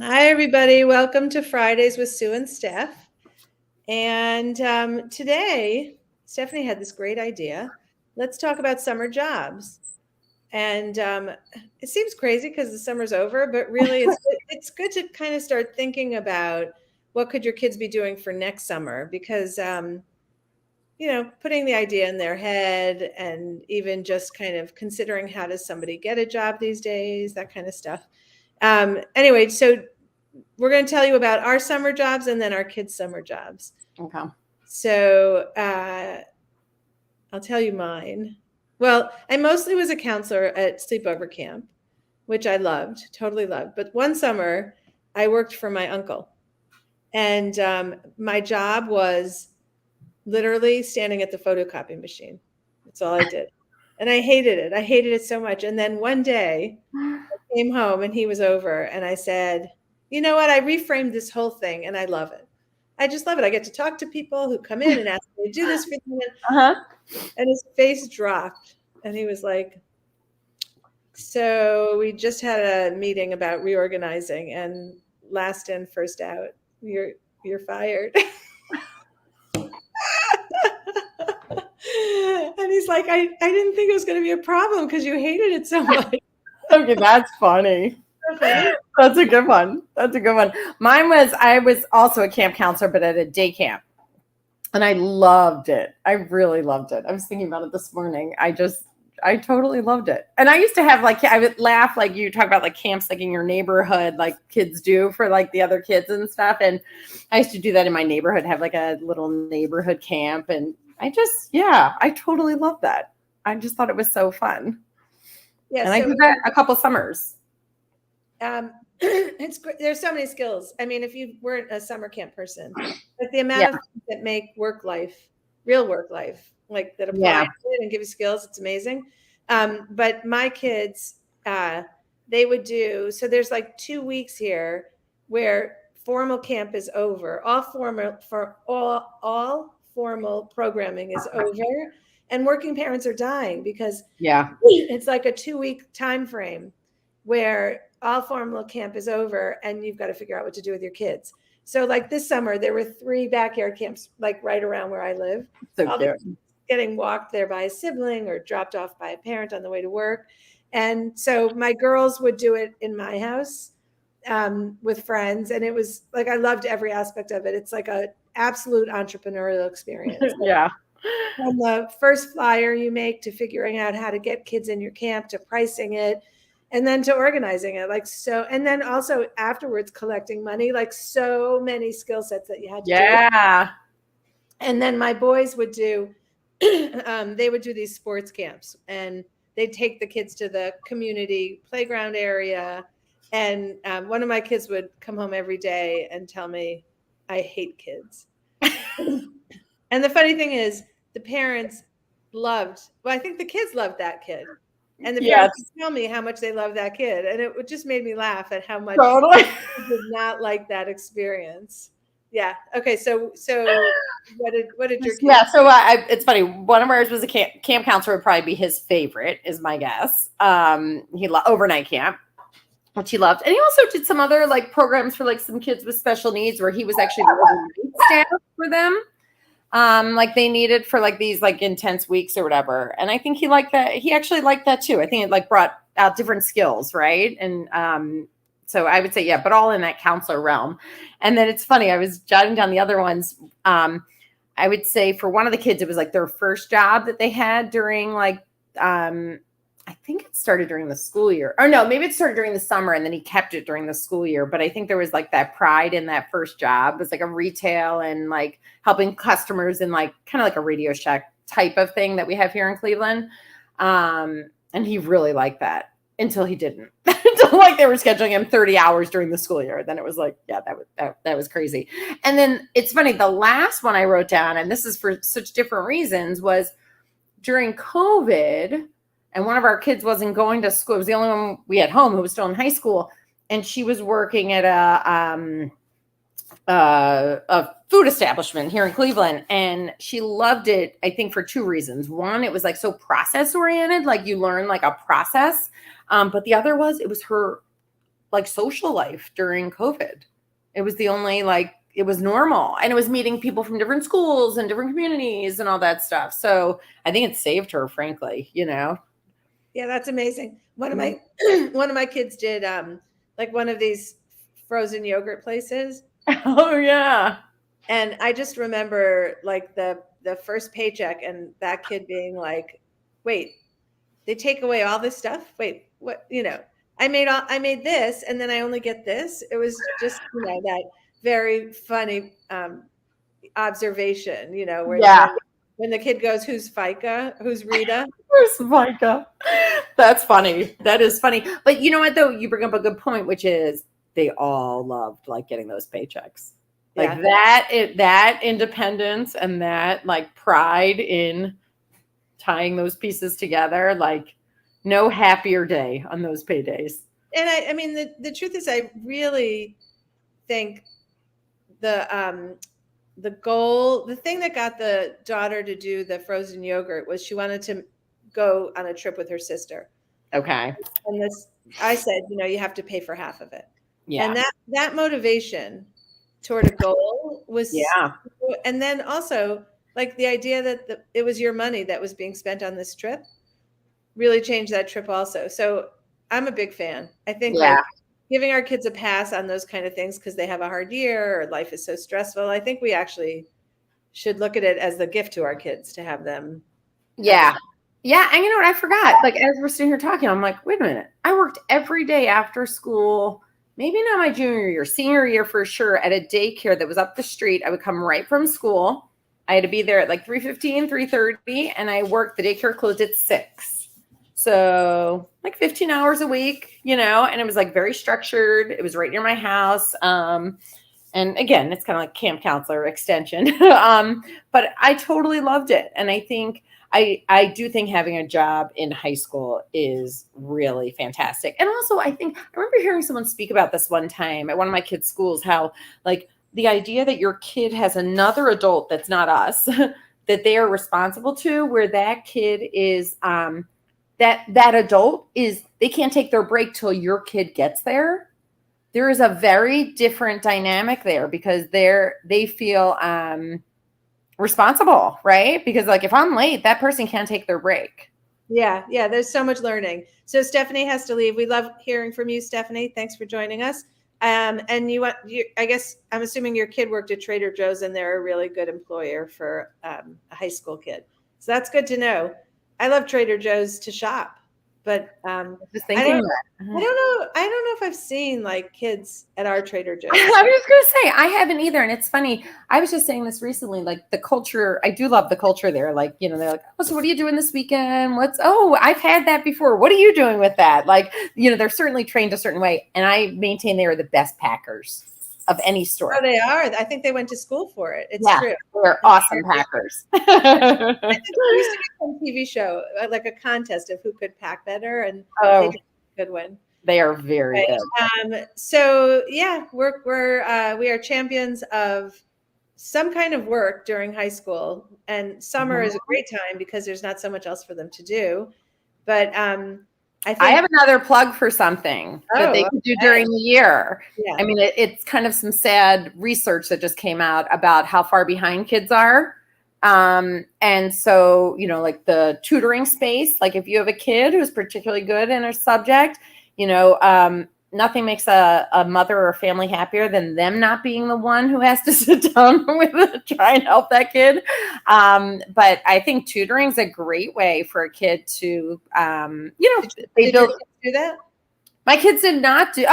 Hi, everybody. Welcome to Fridays with Sue and Steph. And today, Stephanie had this great idea. Let's talk about summer jobs. And it seems crazy because the summer's over, but really, it's good to kind of start thinking about what could your kids be doing for next summer because putting the idea in their head and even just kind of considering how does somebody get a job these days, that kind of stuff. Anyway, so we're going to tell you about our summer jobs and then our kids' summer jobs. Okay. So I'll tell you mine. Well, I mostly was a counselor at sleepover camp, which I loved, totally loved. But one summer, I worked for my uncle. And my job was literally standing at the photocopy machine. That's all I did. And I hated it. I hated it so much. And then one day I came home and he was over and I said, you know what? I reframed this whole thing and I love it. I just love it. I get to talk to people who come in and ask me to do this for them. Uh-huh. And his face dropped and he was like, so we just had a meeting about reorganizing and last in, first out. You're fired. And he's like, I didn't think it was going to be a problem because you hated it so much. Okay, that's funny. That's a good one. That's a good one. I was also a camp counselor, but at a day camp. And I loved it. I really loved it. I was thinking about it this morning. I totally loved it. And I used to have I would laugh like you talk about like camps like in your neighborhood, like kids do for like the other kids and stuff. And I used to do that in my neighborhood, have like a little neighborhood camp. And I totally loved that. I just thought it was so fun. Yeah, and I did that a couple summers. It's great. There's so many skills. I mean, if you weren't a summer camp person, like the amount of things that make real work life, like that apply to it and give you skills, it's amazing. But my kids, they would do, so there's like 2 weeks here where formal camp is over. All formal programming is over and working parents are dying because it's like a 2-week time frame where all formal camp is over and you've got to figure out what to do with your kids. So like this summer, there were 3 backyard camps, like right around where I live. So cute. Getting walked there by a sibling or dropped off by a parent on the way to work. And so my girls would do it in my house with friends. And it was like, I loved every aspect of it. It's like a absolute entrepreneurial experience. Yeah. From the first flyer you make to figuring out how to get kids in your camp to pricing it and then to organizing it and then also afterwards collecting money, like so many skill sets that you had to do. And then my boys would do they would do these sports camps and they'd take the kids to the community playground area. And one of my kids would come home every day and tell me, I hate kids. And the funny thing is, the parents I think the kids loved that kid. And the parents would tell me how much they love that kid. And it just made me laugh at how much they did not like that experience. Yeah. Okay. So what did your kid? Yeah. So it's funny. One of ours was a camp counselor would probably be his favorite, is my guess. He overnight camp, which he loved, and he also did some other like programs for like some kids with special needs, where he was actually the overnight staff for them. Like they needed for like these like intense weeks or whatever. And I think he liked that. He actually liked that too. I think it like brought out different skills. Right. And, so I would say, yeah, but all in that counselor realm. And then it's funny, I was jotting down the other ones. I would say for one of the kids, it was like their first job that they had during like, I think it started during the school year. Or no, maybe it started during the summer and then he kept it during the school year. But I think there was like that pride in that first job. It was like a retail and like helping customers in like kind of like a Radio Shack type of thing that we have here in Cleveland. And he really liked that until he didn't. Until like they were scheduling him 30 hours during the school year. Then it was like, yeah, that was crazy. And then it's funny, the last one I wrote down, and this is for such different reasons, was during COVID. And one of our kids wasn't going to school. It was the only one we had home who was still in high school. And she was working at a food establishment here in Cleveland. And she loved it, I think, for 2 reasons. One, it was like so process oriented, like you learn like a process. But the other was, it was her like social life during COVID. It was the only like it was normal, and it was meeting people from different schools and different communities and all that stuff. So I think it saved her, frankly, you know. Yeah, that's amazing. One of my one of my kids did like one of these frozen yogurt places. Oh yeah. And I just remember like the first paycheck and that kid being like, "Wait, they take away all this stuff? Wait, what, I made this and then I only get this." It was just, that very funny observation, Yeah. when the kid goes, "Who's FICA? Who's Rita?" Where's Micah? That's funny. That is funny. But you know what though? You bring up a good point, which is they all loved like getting those paychecks. Like Yeah. that independence and that like pride in tying those pieces together, like no happier day on those paydays. And I mean, the truth is, I really think the goal, the thing that got the daughter to do the frozen yogurt was she wanted to go on a trip with her sister. Okay. And I said, you have to pay for half of it. Yeah. And that motivation toward a goal was, Yeah. and then also like the idea that it was your money that was being spent on this trip really changed that trip also. So I'm a big fan. I think like giving our kids a pass on those kind of things because they have a hard year or life is so stressful. I think we actually should look at it as the gift to our kids to have them. Yeah. Yeah. And you know what? I forgot. Like, as we're sitting here talking, I'm like, wait a minute. I worked every day after school, maybe not my junior year, senior year for sure, at a daycare that was up the street. I would come right from school. I had to be there at like 3:15, 3:30, and I worked. The daycare closed at 6. So like 15 hours a week, and it was like very structured. It was right near my house. And again, it's kind of like camp counselor extension. But I totally loved it. And I think I do think having a job in high school is really fantastic. And also I remember hearing someone speak about this one time at one of my kids' schools, how like the idea that your kid has another adult that's not us, that they are responsible to, where that kid is, that adult is, they can't take their break till your kid gets there. There is a very different dynamic there because they feel responsible, right? Because like if I'm late, that person can't take their break. Yeah. There's so much learning. So Stephanie has to leave. We love hearing from you, Stephanie. Thanks for joining us. And I guess I'm assuming your kid worked at Trader Joe's and they're a really good employer for a high school kid. So that's good to know. I love Trader Joe's to shop, but Just thinking I don't know if I've seen like kids at our Trader Joe's. I was going to say, I haven't either. And it's funny. I was just saying this recently, like the culture, I do love the culture there. Like, they're like, "Oh, so what are you doing this weekend? I've had that before. What are you doing with that?" Like, they're certainly trained a certain way. And I maintain they are the best packers of any store. Oh, they are. I think they went to school for it. It's true. They're awesome packers. I think there used to be some TV show, like a contest of who could pack better, and they did a good one. They are very good. So yeah, we are champions of some kind of work during high school, and summer is a great time because there's not so much else for them to do. But I have another plug for something that they can do during the year. Yeah. I mean, it's kind of some sad research that just came out about how far behind kids are. And so, like the tutoring space, like if you have a kid who's particularly good in a subject, nothing makes a mother or a family happier than them not being the one who has to sit down with try and help that kid. But I think tutoring is a great way for a kid to, they do that. My kids did not do.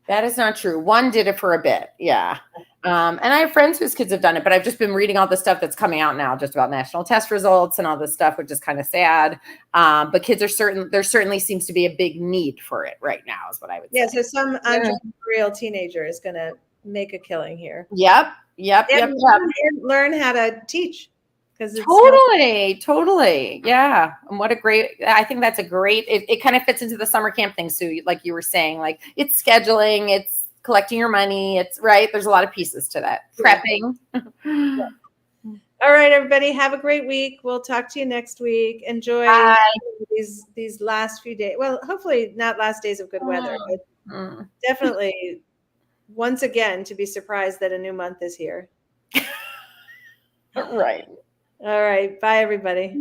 That is not true. One did it for a bit. Yeah. And I have friends whose kids have done it, but I've just been reading all the stuff that's coming out now just about national test results and all this stuff, which is kind of sad. But kids there certainly seems to be a big need for it right now is what I would say. Yeah. So some entrepreneurial teenager is going to make a killing here. Yep. Learn how to teach. Totally. Yeah. And I think that's a great, it kind of fits into the summer camp thing. So like you were saying, like it's scheduling, it's collecting your money. It's right. There's a lot of pieces to that. Prepping. Yeah. All right, everybody, have a great week. We'll talk to you next week. Enjoy Bye. these last few days. Well, hopefully not last days of good weather, but Mm. definitely once again to be surprised that a new month is here. Right. All right, bye everybody.